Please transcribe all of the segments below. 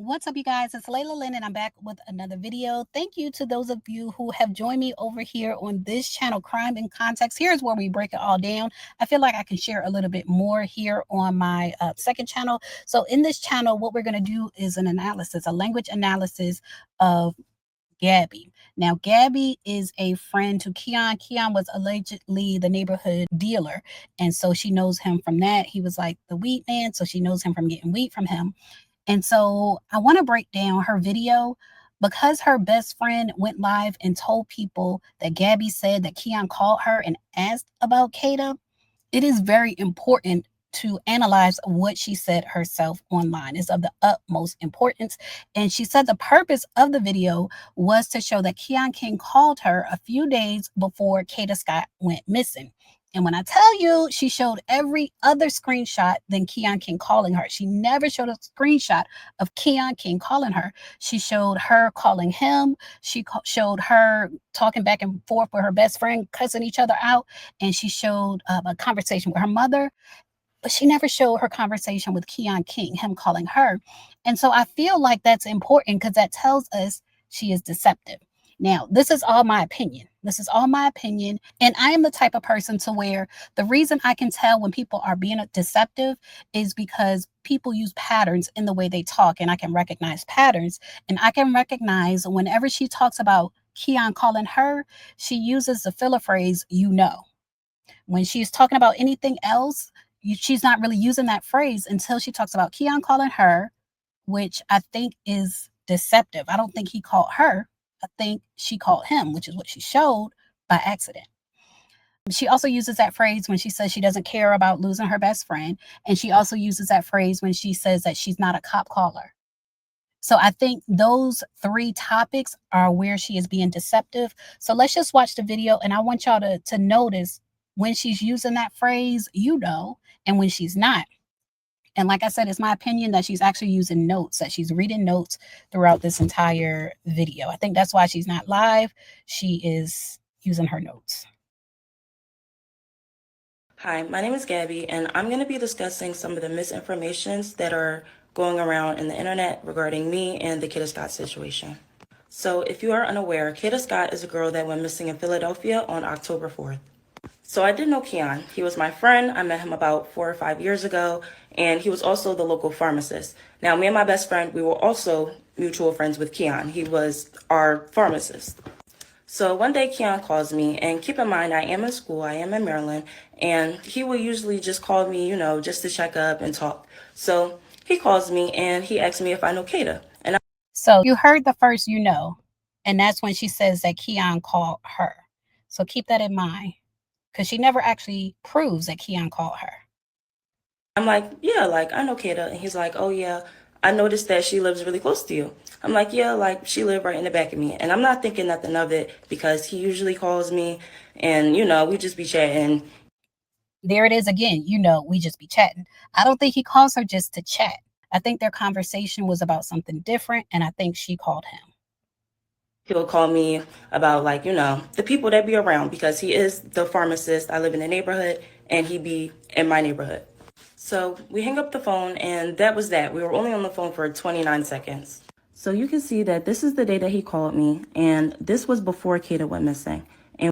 What's up, you guys? It's Layla Lynn, and I'm back with another video. Thank you to those of you who have joined me over here on this channel, Crime in Context. Here's where we break it all down. I feel like I can share a little bit more here on my second channel. So in this channel, what we're going to do is an analysis, a language analysis of Gabby. Now, Gabby is a friend to Keon. Keon was allegedly the neighborhood dealer, and so she knows him from that. He was like the weed man, so she knows him from getting weed from him. And so I want to break down her video because her best friend went live and told people that Gabby said that Keon called her and asked about Kada. It is very important to analyze what she said herself online. It's of the utmost importance. And she said the purpose of the video was to show that Keon King called her a few days before Kada Scott went missing. And when I tell you, she showed every other screenshot than Keon King calling her. She never showed a screenshot of Keon King calling her. She showed her calling him. She showed her talking back and forth with her best friend, cussing each other out. And she showed a conversation with her mother, but she never showed her conversation with Keon King, him calling her. And so I feel like that's important because that tells us she is deceptive. Now, this is all my opinion. This is all my opinion. And I am the type of person to where the reason I can tell when people are being deceptive is because people use patterns in the way they talk, and I can recognize patterns. And I can recognize whenever she talks about Keon calling her, she uses the filler phrase, you know. When she's talking about anything else, she's not really using that phrase until she talks about Keon calling her, which I think is deceptive. I don't think he called her. I think she called him, which is what she showed by accident. She also uses that phrase when she says she doesn't care about losing her best friend. And she also uses that phrase when she says that she's not a cop caller. So I think those three topics are where she is being deceptive. So let's just watch the video. And I want y'all to notice when she's using that phrase, you know, and when she's not. And like I said, it's my opinion that she's actually using notes, that she's reading notes throughout this entire video. I think that's why she's not live. She is using her notes. Hi, my name is Gabby, and I'm going to be discussing some of the misinformations that are going around in the internet regarding me and the Kada Scott situation. So, if you are unaware, Kada Scott is a girl that went missing in Philadelphia on October 4th. So, I did know Keon. He was my friend. I met him about 4 or 5 years ago, and he was also the local pharmacist. Now, me and my best friend, we were also mutual friends with Keon. He was our pharmacist. So one day Keon calls me, and keep in mind, I am in school, I am in Maryland, and he will usually just call me, just to check up and talk. So he calls me and he asks me if I know Kada. So you heard the first, you know, and that's when she says that Keon called her. So keep that in mind because she never actually proves that Keon called her. I'm like, yeah, like I know Kada. And he's like, oh yeah, I noticed that she lives really close to you. I'm like, yeah, like she lived right in the back of me. And I'm not thinking nothing of it because he usually calls me and, we just be chatting. There it is again. You know, we just be chatting. I don't think he calls her just to chat. I think their conversation was about something different, and I think she called him. He'll call me about like, the people that be around because he is the pharmacist. I live in the neighborhood and he be in my neighborhood. So we hang up the phone and that was that. We were only on the phone for 29 seconds. So you can see that this is the day that he called me and this was before Kada went missing. And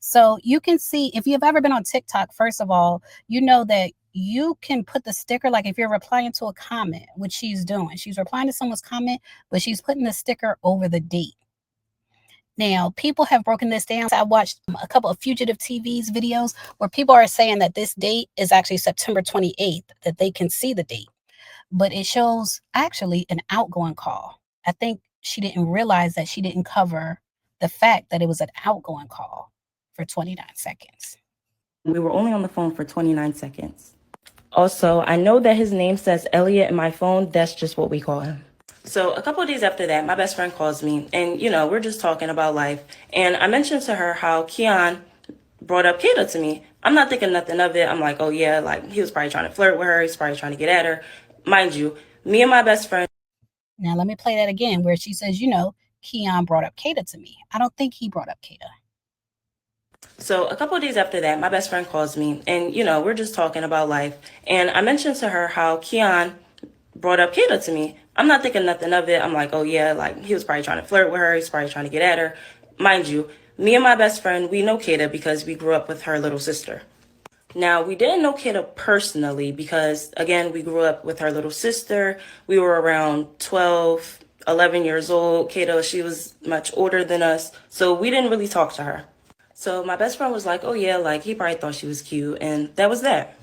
so you can see if you've ever been on TikTok, first of all, you know that you can put the sticker, like if you're replying to a comment, which she's doing. She's replying to someone's comment, but she's putting the sticker over the date. Now, people have broken this down. I watched a couple of Fugitive TV's videos where people are saying that this date is actually September 28th, that they can see the date, but it shows actually an outgoing call. I think she didn't realize that she didn't cover the fact that it was an outgoing call for 29 seconds. We were only on the phone for 29 seconds. Also, I know that his name says Elliot in my phone. That's just what we call him. So a couple of days after that, my best friend calls me and, we're just talking about life. And I mentioned to her how Keon brought up Kada to me. I'm not thinking nothing of it. I'm like, oh yeah, like he was probably trying to flirt with her. He's probably trying to get at her. Mind you, me and my best friend. Now let me play that again where she says, Keon brought up Kada to me. I don't think he brought up Kada. So a couple of days after that, my best friend calls me and, we're just talking about life. And I mentioned to her how Keon brought up Kada to me. I'm not thinking nothing of it. I'm like, oh yeah, like he was probably trying to flirt with her. He's probably trying to get at her. Mind you, me and my best friend, we know Kada because we grew up with her little sister. Now, we didn't know Kada personally because, again, we grew up with her little sister. We were around 12, 11 years old. Kada, she was much older than us, so we didn't really talk to her. So my best friend was like, oh yeah, like he probably thought she was cute, and that was that.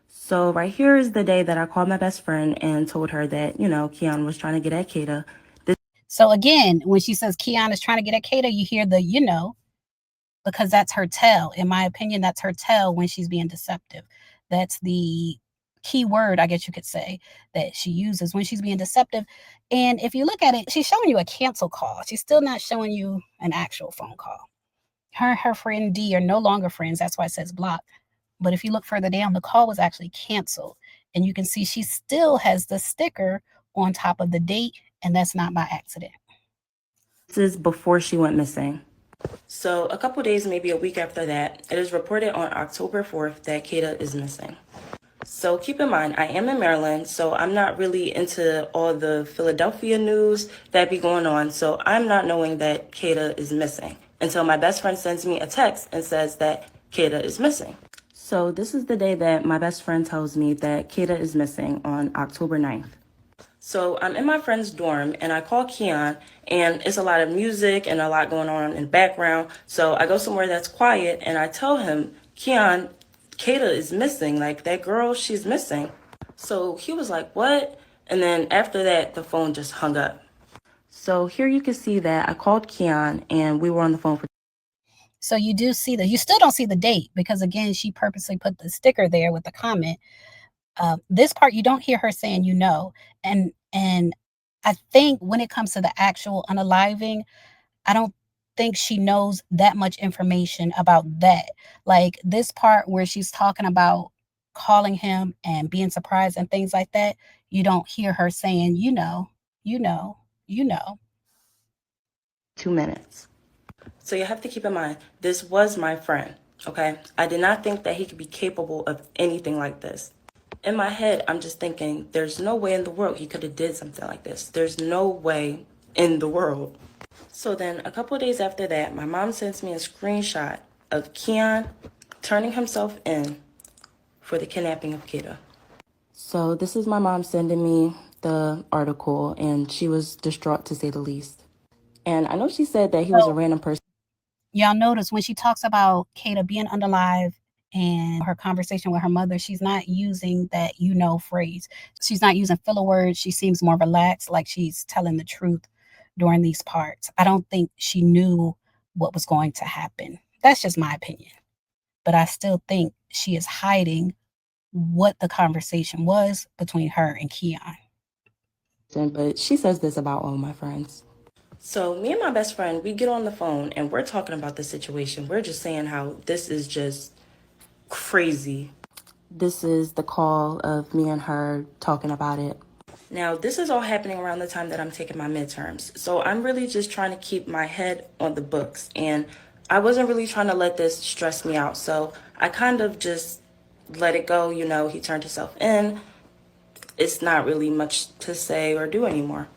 So right here is the day that I called my best friend and told her that, Keon was trying to get at Kada. So again, when she says Keon is trying to get at Kada, you hear the because that's her tell. In my opinion, that's her tell when she's being deceptive. That's the key word, I guess you could say, that she uses when she's being deceptive. And if you look at it, she's showing you a cancel call. She's still not showing you an actual phone call. Her and her friend D are no longer friends. That's why it says block. But if you look further down, the call was actually canceled. And you can see she still has the sticker on top of the date, and that's not by accident. This is before she went missing. So a couple days, maybe a week after that, it is reported on October 4th that Kada is missing. So keep in mind, I am in Maryland, so I'm not really into all the Philadelphia news that be going on. So I'm not knowing that Kada is missing until my best friend sends me a text and says that Kada is missing. So this is the day that my best friend tells me that Kada is missing on October 9th. So I'm in my friend's dorm and I call Keon, and it's a lot of music and a lot going on in the background. So I go somewhere that's quiet and I tell him, Keon, Kada is missing. Like that girl, she's missing. So he was like, what? And then after that, the phone just hung up. So here you can see that I called Keon and we were on the phone for. So you do see that. You still don't see the date because, again, she purposely put the sticker there with the comment. This part you don't hear her saying, and I think when it comes to the actual unaliving, I don't think she knows that much information about that. Like this part where she's talking about calling him and being surprised and things like that, you don't hear her saying, you know, you know. 2 minutes. So you have to keep in mind, this was my friend, okay? I did not think that he could be capable of anything like this. In my head, I'm just thinking, there's no way in the world he could have did something like this. There's no way in the world. So then a couple of days after that, my mom sends me a screenshot of Keon turning himself in for the kidnapping of Kada. So this is my mom sending me the article, and she was distraught to say the least. And I know she said that he was a So random person. y'all notice when she talks about Kada being unalive and her conversation with her mother, she's not using that phrase. She's not using filler words. She seems more relaxed, like she's telling the truth during these parts. I don't think she knew what was going to happen. That's just my opinion. But I still think she is hiding what the conversation was between her and Keon. But she says this about all my friends. So me and my best friend, we get on the phone and we're talking about the situation. We're just saying how this is just crazy. This is the call of me and her talking about it. Now, this is all happening around the time that I'm taking my midterms. So I'm really just trying to keep my head on the books. And I wasn't really trying to let this stress me out. So I kind of just let it go. He turned himself in. It's not really much to say or do anymore.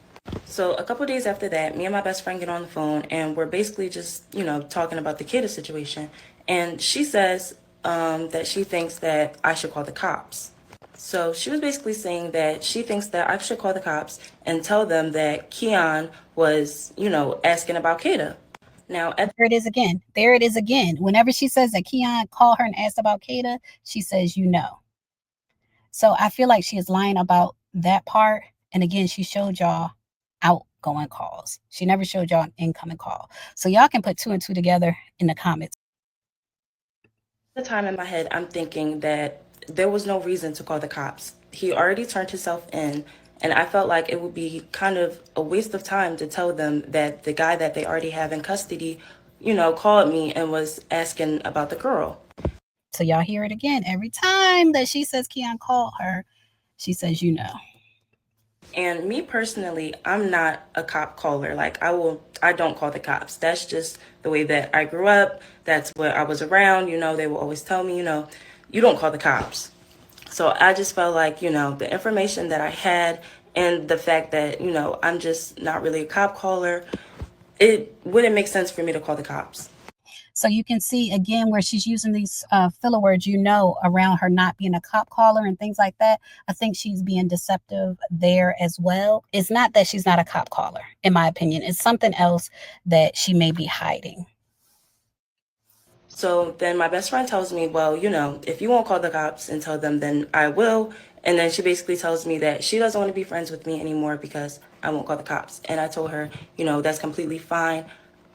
So a couple days after that, me and my best friend get on the phone and we're basically just, talking about the kid situation. And she says that she thinks that I should call the cops. So she was basically saying that she thinks that I should call the cops and tell them that Keon was, asking about Kada. Now, There it is again. There it is again. Whenever she says that Keon called her and asked about Kada, she says, So I feel like she is lying about that part. And again, she showed y'all outgoing calls. She never showed y'all an incoming call. So y'all can put two and two together in the comments. the time in my head, I'm thinking that there was no reason to call the cops. He already turned himself in, and I felt like it would be kind of a waste of time to tell them that the guy that they already have in custody, called me and was asking about the girl. So y'all hear it again. Every time that she says Keon called her, she says, And me personally, I'm not a cop caller. Like I don't call the cops. That's just the way that I grew up. That's what I was around. They will always tell me, you don't call the cops. So I just felt like, the information that I had and the fact that, I'm just not really a cop caller, it wouldn't make sense for me to call the cops. So you can see again where she's using these filler words, around her not being a cop caller and things like that. I think she's being deceptive there as well. It's not that she's not a cop caller, in my opinion. It's something else that she may be hiding. So then my best friend tells me, well, if you won't call the cops and tell them, then I will. And then she basically tells me that she doesn't want to be friends with me anymore because I won't call the cops. And I told her, that's completely fine.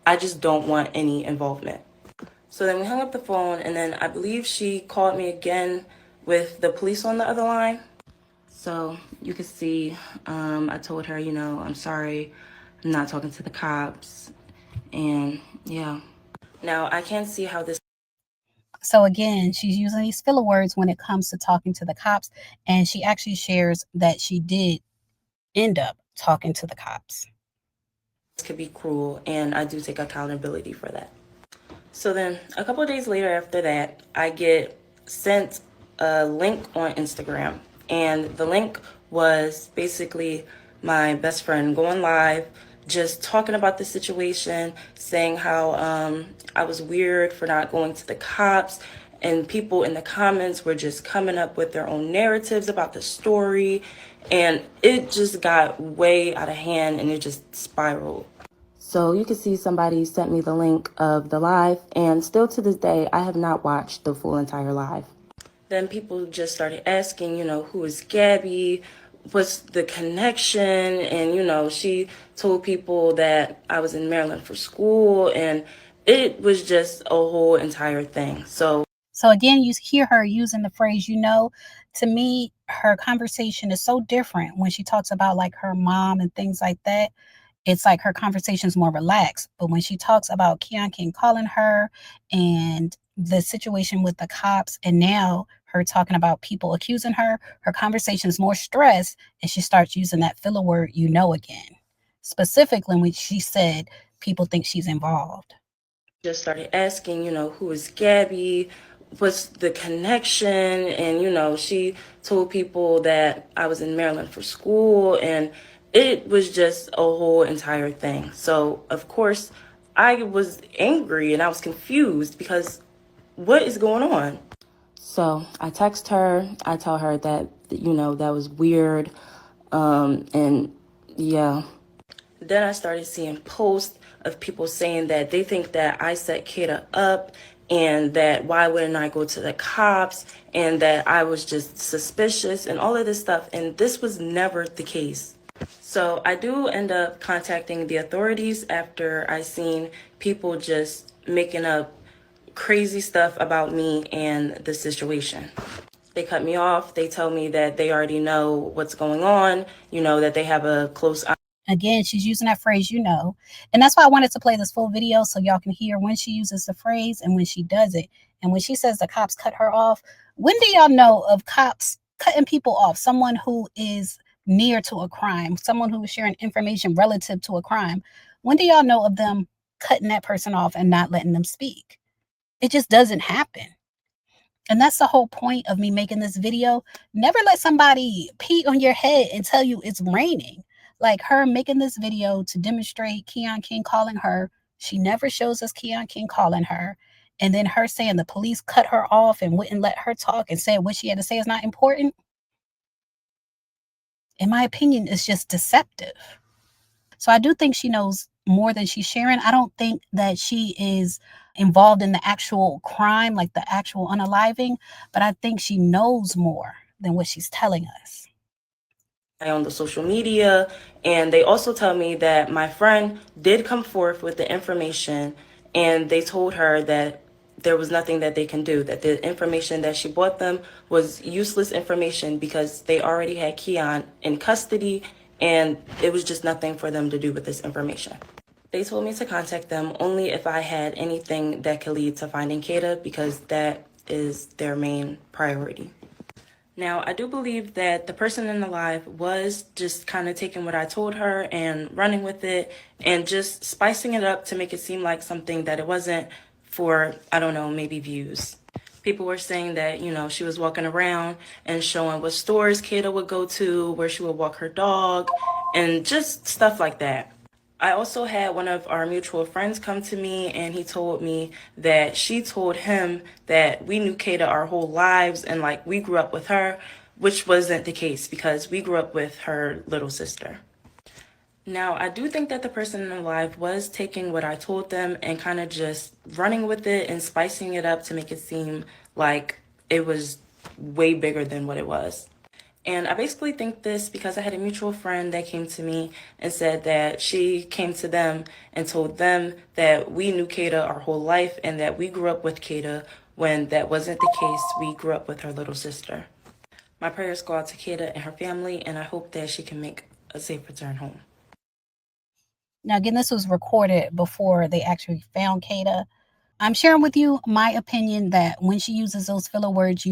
I just don't want any involvement. So then we hung up the phone, and then I believe she called me again with the police on the other line. So you can see, I told her, I'm sorry, I'm not talking to the cops. And yeah. Now, I can't see how this. So again, she's using these filler words when it comes to talking to the cops, and she actually shares that she did end up talking to the cops. Could be cruel, and I do take accountability for that. So then a couple of days later after that, I get sent a link on Instagram, and the link was basically my best friend going live, just talking about the situation, saying how I was weird for not going to the cops, and people in the comments were just coming up with their own narratives about the story, and it just got way out of hand, and it just spiraled. So you can see somebody sent me the link of the live, and still to this day, I have not watched the full entire live. Then people just started asking, who is Gabby? What's the connection? And, she told people that I was in Maryland for school, and it was just a whole entire thing. So again, you hear her using the phrase, to me, her conversation is so different when she talks about like her mom and things like that. It's like her conversation is more relaxed. But when she talks about Keon King calling her and the situation with the cops, and now her talking about people accusing her conversation is more stressed, and she starts using that filler word, again. Specifically when she said people think she's involved. Just started asking, who is Gabby? What's the connection? And, she told people that I was in Maryland for school, and it was just a whole entire thing. So, of course, I was angry and I was confused because what is going on? So I text her, I tell her that, that was weird. And yeah. Then I started seeing posts of people saying that they think that I set Kada up, and that why wouldn't I go to the cops, and that I was just suspicious and all of this stuff. And this was never the case. So I do end up contacting the authorities after I seen people just making up crazy stuff about me and the situation. They cut me off. They tell me that they already know what's going on, that they have a close eye. Again, she's using that phrase, and that's why I wanted to play this full video so y'all can hear when she uses the phrase and when she does it. And when she says the cops cut her off, when do y'all know of cops cutting people off? Someone who is near to a crime, someone who is sharing information relative to a crime. When do y'all know of them cutting that person off and not letting them speak? It just doesn't happen. And that's the whole point of me making this video. Never let somebody pee on your head and tell you it's raining. Like her making this video to demonstrate Keon King calling her. She never shows us Keon King calling her. And then her saying the police cut her off and wouldn't let her talk and said what she had to say is not important. In my opinion, it's just deceptive. So I do think she knows more than she's sharing. I don't think that she is involved in the actual crime, like the actual unaliving, but I think she knows more than what she's telling us. On the social media, and they also tell me that my friend did come forth with the information, and they told her that there was nothing that they can do, that the information that she bought them was useless information because they already had Keon in custody, and it was just nothing for them to do with this information. They told me to contact them only if I had anything that could lead to finding Kada, because that is their main priority. Now, I do believe that the person in the live was just kind of taking what I told her and running with it and just spicing it up to make it seem like something that it wasn't, for, I don't know, maybe views. People were saying that, she was walking around and showing what stores Kata would go to, where she would walk her dog, and just stuff like that. I also had one of our mutual friends come to me and he told me that she told him that we knew Kata our whole lives and like we grew up with her, which wasn't the case because we grew up with her little sister. Now, I do think that the person in the live was taking what I told them and kind of just running with it and spicing it up to make it seem like it was way bigger than what it was. And I basically think this because I had a mutual friend that came to me and said that she came to them and told them that we knew Kata our whole life and that we grew up with Kata when that wasn't the case. We grew up with her little sister. My prayers go out to Kata and her family, and I hope that she can make a safe return home. Now, again, this was recorded before they actually found Kata. I'm sharing with you my opinion that when she uses those filler words,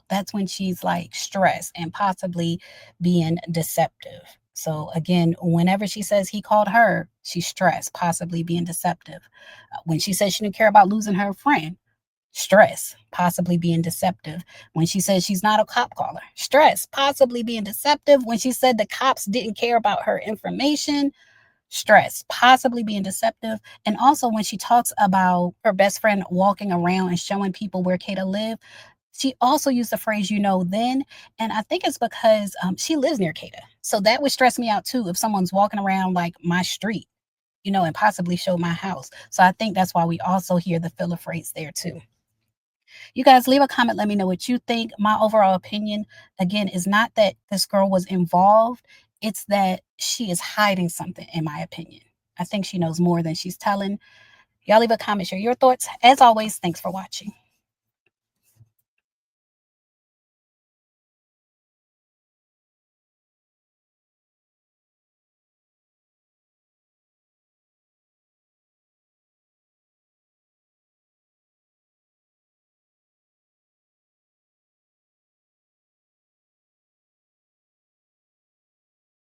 that's when she's like stressed and possibly being deceptive. So, again, whenever she says he called her, she's stressed, possibly being deceptive. When she says she didn't care about losing her friend, stress, possibly being deceptive. When she says she's not a cop caller, stress, possibly being deceptive. When she said the cops didn't care about her information, stress, possibly being deceptive. And also when she talks about her best friend walking around and showing people where Kata lived, she also used the phrase, then. And I think it's because she lives near Kata. So that would stress me out too if someone's walking around like my street, and possibly show my house. So I think that's why we also hear the filler phrase there too. You guys leave a comment. Let me know what you think. My overall opinion, again, is not that this girl was involved. It's that she is hiding something, in my opinion. I think she knows more than she's telling. Y'all leave a comment, share your thoughts. As always, thanks for watching.